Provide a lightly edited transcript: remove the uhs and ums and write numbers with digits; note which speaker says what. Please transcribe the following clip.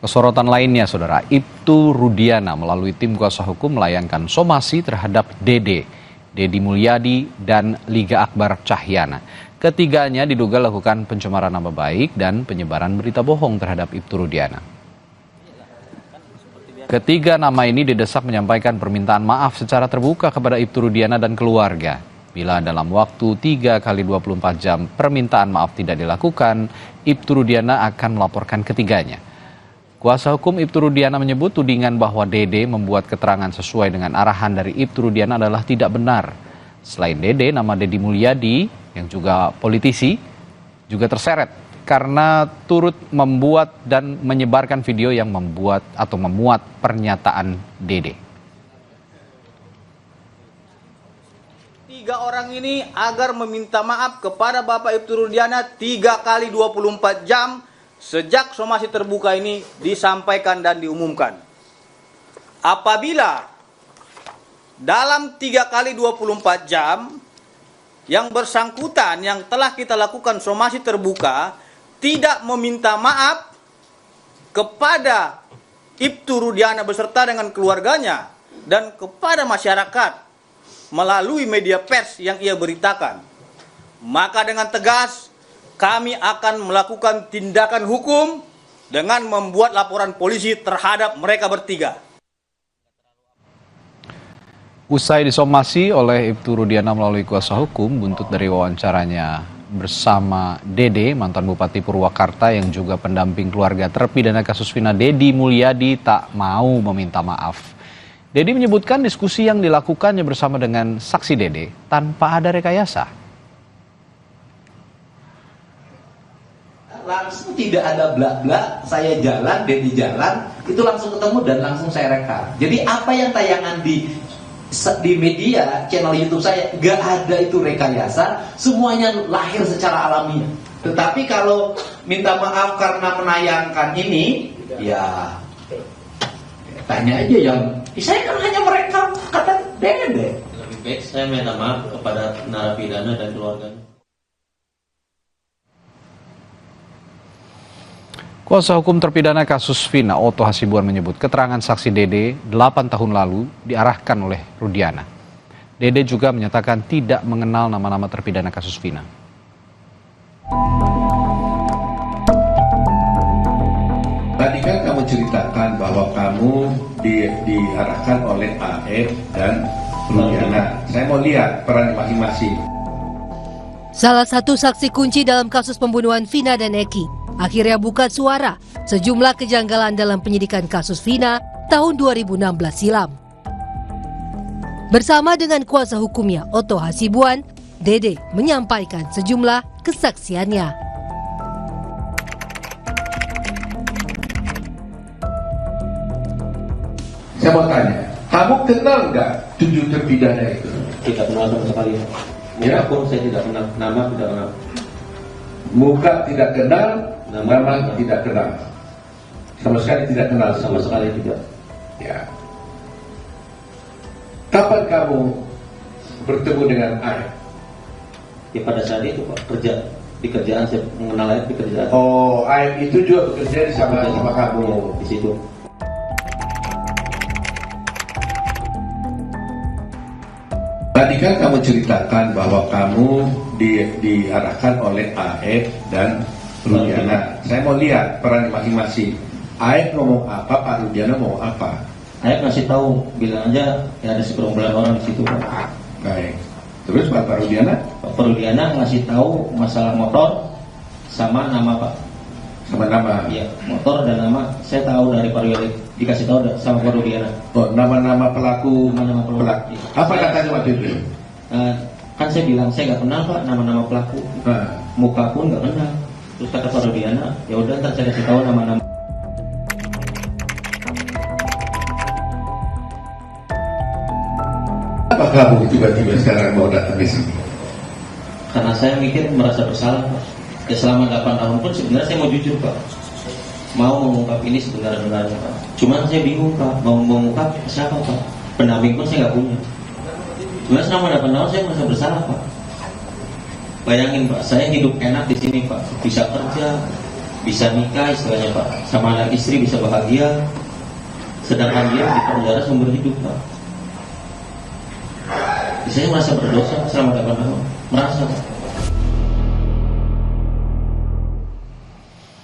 Speaker 1: Kesorotan lainnya, Saudara, Ibtu Rudiana melalui tim kuasa hukum melayangkan somasi terhadap Dedi Mulyadi, dan Liga Akbar Cahyana. Ketiganya diduga lakukan pencemaran nama baik dan penyebaran berita bohong terhadap Ibtu Rudiana. Ketiga nama ini didesak menyampaikan permintaan maaf secara terbuka kepada Ibtu Rudiana dan keluarga. Bila dalam waktu 3 kali 24 jam permintaan maaf tidak dilakukan, Ibtu Rudiana akan melaporkan ketiganya. Kuasa hukum Ibtu Rudiana menyebut tudingan bahwa Dede membuat keterangan sesuai dengan arahan dari Ibtu Rudiana adalah tidak benar. Selain Dede, nama Dedi Mulyadi yang juga politisi juga terseret karena turut membuat dan menyebarkan video yang membuat atau memuat pernyataan Dede.
Speaker 2: Tiga orang ini agar meminta maaf kepada Bapak Ibtu Rudiana 3 kali 24 jam sejak somasi terbuka ini disampaikan dan diumumkan. Apabila dalam 3 kali 24 jam yang bersangkutan yang telah kita lakukan somasi terbuka tidak meminta maaf kepada Ibtu Rudiana beserta dengan keluarganya dan kepada masyarakat melalui media pers yang ia beritakan, maka dengan tegas kami akan melakukan tindakan hukum dengan membuat laporan polisi terhadap mereka bertiga.
Speaker 1: Usai disomasi oleh Ibtu Rudiana melalui kuasa hukum, buntut dari wawancaranya bersama Dede, mantan Bupati Purwakarta yang juga pendamping keluarga terpidana kasus Vina Dedi Mulyadi tak mau meminta maaf. Dedi menyebutkan diskusi yang dilakukannya bersama dengan saksi Dede tanpa ada rekayasa.
Speaker 3: Langsung tidak ada bla-bla, saya jalan, Dedi jalan, itu langsung ketemu dan langsung saya rekam. Jadi apa yang tayangan di media, channel YouTube saya, gak ada itu rekayasa, semuanya lahir secara alami. Tetapi kalau minta maaf karena menayangkan ini, ya tanya aja yang, saya kan hanya merekam kata Dede.
Speaker 4: Lebih baik saya minta maaf kepada narapidana dan keluarganya.
Speaker 1: Kuasa hukum terpidana kasus Vina, Otto Hasibuan, menyebut keterangan saksi Dede 8 tahun lalu diarahkan oleh Rudiana. Dede juga menyatakan tidak mengenal nama-nama terpidana kasus Vina.
Speaker 5: Tadi kan kamu ceritakan bahwa kamu diarahkan oleh AF dan Rudiana. Saya mau lihat peran masing-masing.
Speaker 6: Salah satu saksi kunci dalam kasus pembunuhan Vina dan Eki akhirnya buka suara sejumlah kejanggalan dalam penyidikan kasus Vina tahun 2016 silam. Bersama dengan kuasa hukumnya Otto Hasibuan, Dede menyampaikan sejumlah kesaksiannya.
Speaker 5: Saya mau tanya, kamu kenal nggak 7 terpidana itu?
Speaker 4: Tidak kenal sama sekali.
Speaker 5: Ya,
Speaker 4: pun saya tidak kenal, nama tidak kenal.
Speaker 5: Muka tidak kenal, nama
Speaker 4: tidak.
Speaker 5: tidak kenal. Sama sekali tidak kenal.
Speaker 4: Sama sekali tidak.
Speaker 5: Ya. Kapan kamu bertemu dengan AF?
Speaker 4: Ya pada saat itu Pak, kerja di kerjaan, saya mengenal AF di kerjaan.
Speaker 5: Oh, AF itu juga bekerja sama kamu
Speaker 4: di situ.
Speaker 5: Tadi kan kamu ceritakan bahwa kamu diarahkan oleh AF dan Rudiana. Saya mau lihat peran masing-masing. AF ngomong apa, Pak Rudiana ngomong apa?
Speaker 4: AF ngasih tahu, bilang aja ya ada segerombolan orang di situ Pak.
Speaker 5: Baik. Terus Pak Rudiana?
Speaker 4: Pak Rudiana ngasih tahu masalah motor sama nama Pak.
Speaker 5: Sama nama?
Speaker 4: Iya, motor dan nama saya tahu dari Pak Rudiana, dikasih tahu sama Pak Rudiana.
Speaker 5: Oh, nama-nama pelaku.
Speaker 4: Nama-nama pelaku.
Speaker 5: Apa katanya waktu itu?
Speaker 4: Kan saya bilang saya nggak kenal Pak nama-nama pelaku. Muka pun nggak kenal. Terus kata Pak Rudiana, ya udah ntar saya kasih tahu nama-nama.
Speaker 5: Apa kamu tiba-tiba sekarang mau datang di sini?
Speaker 4: Karena saya mikir merasa bersalah Pak. Ya selama 8 tahun pun sebenarnya saya mau jujur Pak. Mau mengungkap ini sebenarnya Pak. Cuman saya bingung Pak, mau mengungkap siapa Pak? Pendamping pun saya nggak punya. Sebenarnya selama 8 tahun saya merasa bersalah Pak. Bayangin Pak, saya hidup enak di sini Pak, bisa kerja, bisa nikah istilahnya Pak, sama anak istri bisa bahagia, sedangkan dia di penjara seumur hidup Pak. Saya merasa berdosa selama 8 tahun, merasa Pak.